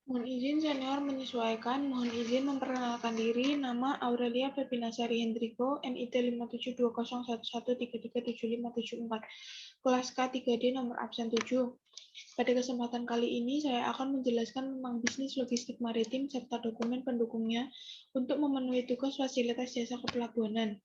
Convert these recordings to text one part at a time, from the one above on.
Mohon izin senior menyesuaikan. Mohon izin memperkenalkan diri. Nama Aurelia Pepinasari Hendriko, NIT 572011337574. Kelas K3D nomor absen 7. Pada kesempatan kali ini, saya akan menjelaskan tentang bisnis logistik maritim serta dokumen pendukungnya untuk memenuhi tugas fasilitas jasa kepelabuhanan.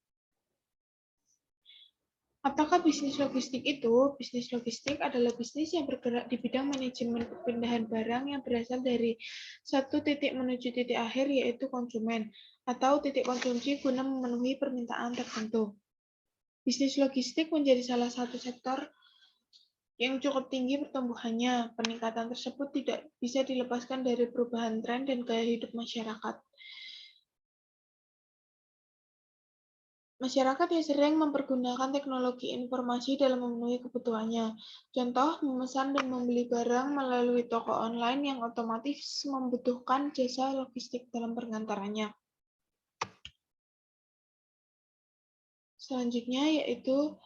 Apakah bisnis logistik itu? Bisnis logistik adalah bisnis yang bergerak di bidang manajemen perpindahan barang yang berasal dari satu titik menuju titik akhir, yaitu konsumen, atau titik konsumsi guna memenuhi permintaan tertentu. Bisnis logistik menjadi salah satu sektor yang cukup tinggi pertumbuhannya. Peningkatan tersebut tidak bisa dilepaskan dari perubahan tren dan gaya hidup masyarakat. Masyarakat yang sering mempergunakan teknologi informasi dalam memenuhi kebutuhannya. Contoh, memesan dan membeli barang melalui toko online yang otomatis membutuhkan jasa logistik dalam pengantarannya. Selanjutnya yaitu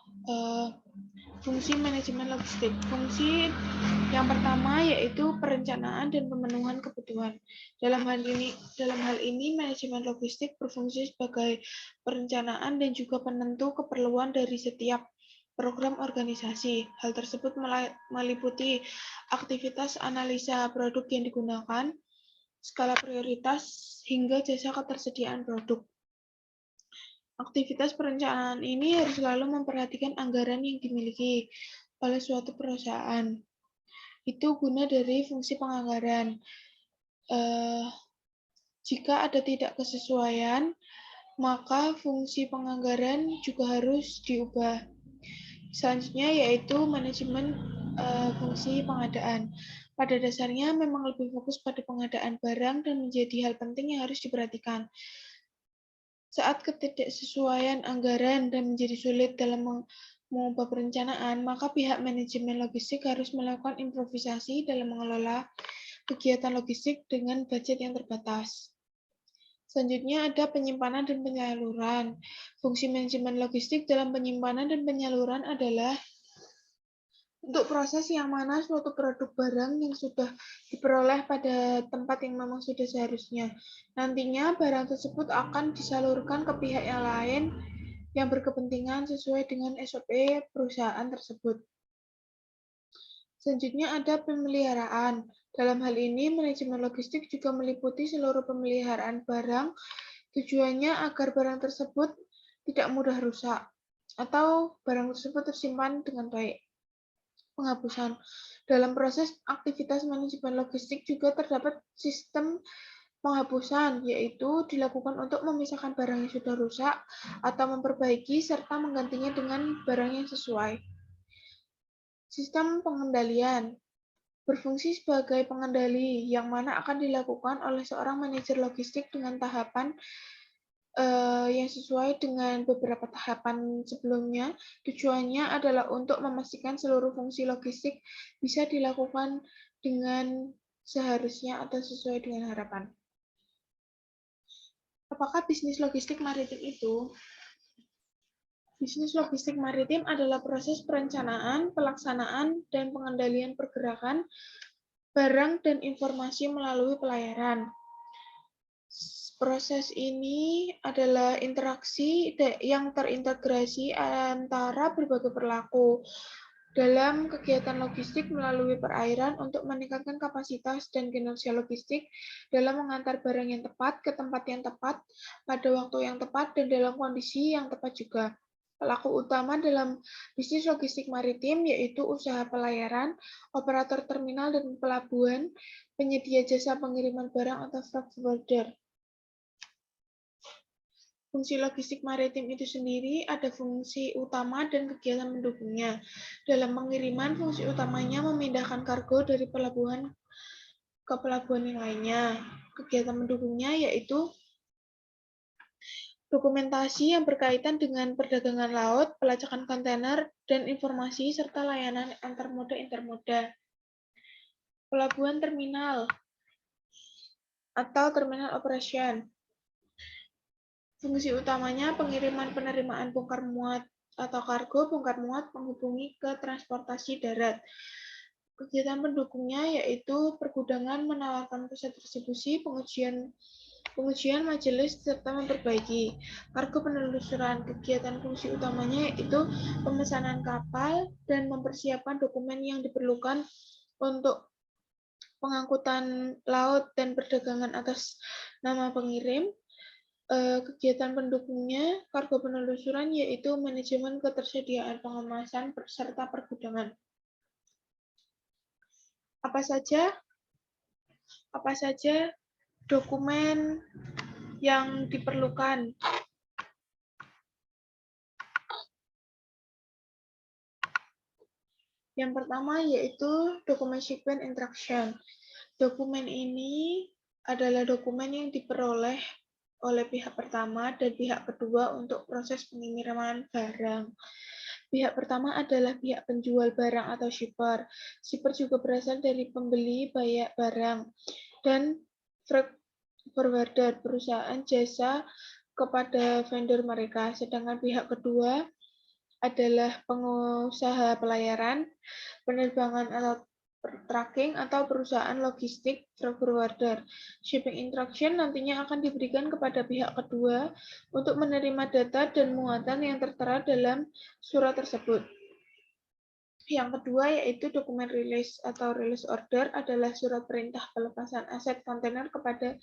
fungsi manajemen logistik. Fungsi yang pertama yaitu perencanaan dan pemenuhan kebutuhan. Dalam hal ini manajemen logistik berfungsi sebagai perencanaan dan juga penentu keperluan dari setiap program organisasi. Hal tersebut meliputi aktivitas analisa produk yang digunakan, skala prioritas, hingga jasa ketersediaan produk. Aktivitas perencanaan ini harus selalu memperhatikan anggaran yang dimiliki oleh suatu perusahaan. Itu guna dari fungsi penganggaran. Jika ada tidak kesesuaian, maka fungsi penganggaran juga harus diubah. Selanjutnya yaitu manajemen fungsi pengadaan. Pada dasarnya memang lebih fokus pada pengadaan barang dan menjadi hal penting yang harus diperhatikan. Saat ketidaksesuaian anggaran dan menjadi sulit dalam mengubah perencanaan, maka pihak manajemen logistik harus melakukan improvisasi dalam mengelola kegiatan logistik dengan budget yang terbatas. Selanjutnya ada penyimpanan dan penyaluran. Fungsi manajemen logistik dalam penyimpanan dan penyaluran adalah untuk proses yang mana suatu produk barang yang sudah diperoleh pada tempat yang memang sudah seharusnya. Nantinya barang tersebut akan disalurkan ke pihak yang lain yang berkepentingan sesuai dengan SOP perusahaan tersebut. Selanjutnya ada pemeliharaan. Dalam hal ini, manajemen logistik juga meliputi seluruh pemeliharaan barang. Tujuannya agar barang tersebut tidak mudah rusak atau barang tersebut tersimpan dengan baik. Penghapusan. Dalam proses aktivitas manajemen logistik juga terdapat sistem penghapusan, yaitu dilakukan untuk memisahkan barang yang sudah rusak atau memperbaiki serta menggantinya dengan barang yang sesuai. Sistem pengendalian berfungsi sebagai pengendali yang mana akan dilakukan oleh seorang manajer logistik dengan tahapan yang sesuai dengan beberapa tahapan sebelumnya. Tujuannya adalah untuk memastikan seluruh fungsi logistik bisa dilakukan dengan seharusnya atau sesuai dengan harapan. Apakah bisnis logistik maritim itu? Bisnis logistik maritim adalah proses perencanaan, pelaksanaan, dan pengendalian pergerakan barang dan informasi melalui pelayaran. Proses ini adalah interaksi yang terintegrasi antara berbagai perilaku dalam kegiatan logistik melalui perairan untuk meningkatkan kapasitas dan kinerja logistik dalam mengantar barang yang tepat ke tempat yang tepat pada waktu yang tepat dan dalam kondisi yang tepat juga. Pelaku utama dalam bisnis logistik maritim yaitu usaha pelayaran, operator terminal dan pelabuhan, penyedia jasa pengiriman barang atau freight forwarder. Fungsi logistik maritim itu sendiri ada fungsi utama dan kegiatan mendukungnya. Dalam pengiriman, fungsi utamanya memindahkan kargo dari pelabuhan ke pelabuhan yang lainnya. Kegiatan mendukungnya yaitu dokumentasi yang berkaitan dengan perdagangan laut, pelacakan kontainer, dan informasi serta layanan antar moda-intermoda. Pelabuhan terminal atau terminal operation. Fungsi utamanya pengiriman penerimaan bongkar muat atau kargo bongkar muat menghubungi ke transportasi darat. Kegiatan pendukungnya yaitu pergudangan, menawarkan pusat distribusi, pengujian majelis, serta memperbaiki. Kargo penelusuran. Kegiatan fungsi utamanya yaitu pemesanan kapal dan mempersiapkan dokumen yang diperlukan untuk pengangkutan laut dan perdagangan atas nama pengirim. Kegiatan pendukungnya, kargo penelusuran yaitu manajemen ketersediaan pengemasan serta pergudangan. Apa saja dokumen yang diperlukan? Yang pertama yaitu dokumen shipment instruction. Dokumen ini adalah dokumen yang diperoleh oleh pihak pertama dan pihak kedua untuk proses pengiriman barang. Pihak pertama adalah pihak penjual barang atau shipper. Shipper juga berasal dari pembeli barang. Dan freight forwarder, perusahaan jasa kepada vendor mereka. Sedangkan pihak kedua adalah pengusaha pelayaran, penerbangan atau tracking, atau perusahaan logistik freight forwarder. Shipping instruction nantinya akan diberikan kepada pihak kedua untuk menerima data dan muatan yang tertera dalam surat tersebut. Yang kedua yaitu dokumen release atau release order adalah surat perintah pelepasan aset kontainer kepada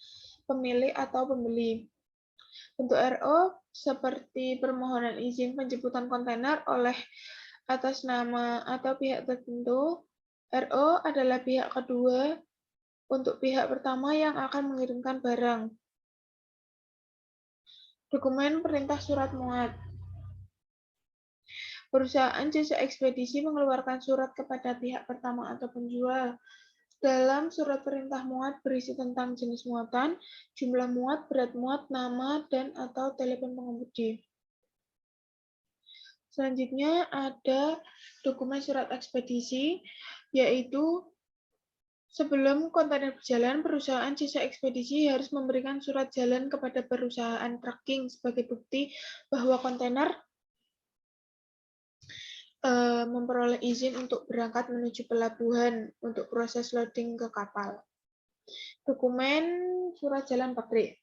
pemilik atau pembeli. Bentuk RO seperti permohonan izin penjemputan kontainer oleh atas nama atau pihak tertentu. RO adalah pihak kedua untuk pihak pertama yang akan mengirimkan barang. Dokumen perintah surat muat. Perusahaan jasa ekspedisi mengeluarkan surat kepada pihak pertama atau penjual. Dalam surat perintah muat berisi tentang jenis muatan, jumlah muat, berat muat, nama, dan atau telepon pengemudi. Selanjutnya ada dokumen surat ekspedisi, yaitu sebelum kontainer berjalan, perusahaan jasa ekspedisi harus memberikan surat jalan kepada perusahaan tracking sebagai bukti bahwa kontainer memperoleh izin untuk berangkat menuju pelabuhan untuk proses loading ke kapal. Dokumen surat jalan pabrik.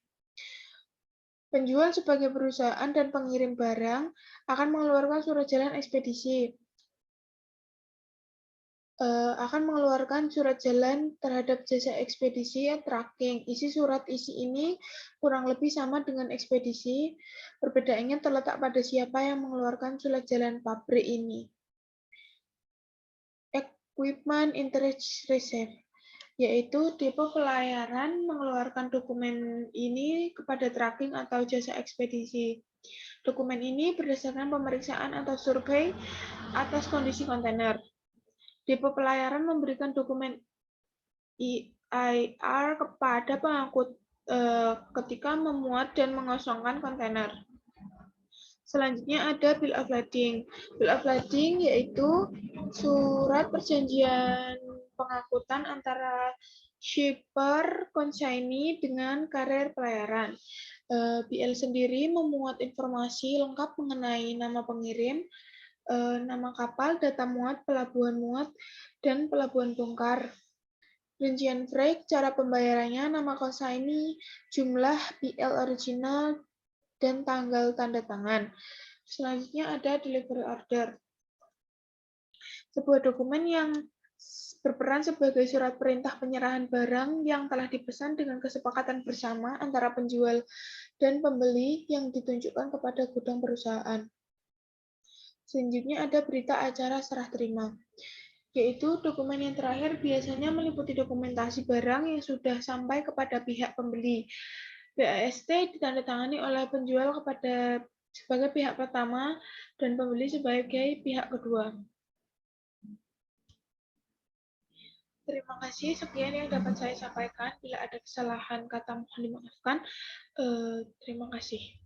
Penjual sebagai perusahaan dan pengirim barang akan mengeluarkan surat jalan ekspedisi. Akan mengeluarkan surat jalan terhadap jasa ekspedisi tracking. Isi surat ini kurang lebih sama dengan ekspedisi. Perbedaannya terletak pada siapa yang mengeluarkan surat jalan pabrik ini. Equipment Interest Reserve, yaitu depo pelayaran mengeluarkan dokumen ini kepada tracking atau jasa ekspedisi. Dokumen ini berdasarkan pemeriksaan atau survei atas kondisi kontainer. Depo pelayaran memberikan dokumen EIR kepada pengangkut ketika memuat dan mengosongkan kontainer. Selanjutnya ada Bill of Lading. Bill of Lading yaitu surat perjanjian pengangkutan antara shipper consignee dengan karir pelayaran. BL sendiri memuat informasi lengkap mengenai nama pengirim, nama kapal, data muat, pelabuhan muat, dan pelabuhan bongkar. Rincian freight, cara pembayarannya, nama consignee, jumlah BL original, dan tanggal tanda tangan. Selanjutnya ada delivery order. Sebuah dokumen yang berperan sebagai surat perintah penyerahan barang yang telah dipesan dengan kesepakatan bersama antara penjual dan pembeli yang ditunjukkan kepada gudang perusahaan. Selanjutnya ada berita acara serah terima, yaitu dokumen yang terakhir biasanya meliputi dokumentasi barang yang sudah sampai kepada pihak pembeli. BAST ditandatangani oleh penjual sebagai pihak pertama dan pembeli sebagai pihak kedua. Terima kasih, sekian yang dapat saya sampaikan. Bila ada kesalahan kata mohon dimaafkan. Terima kasih.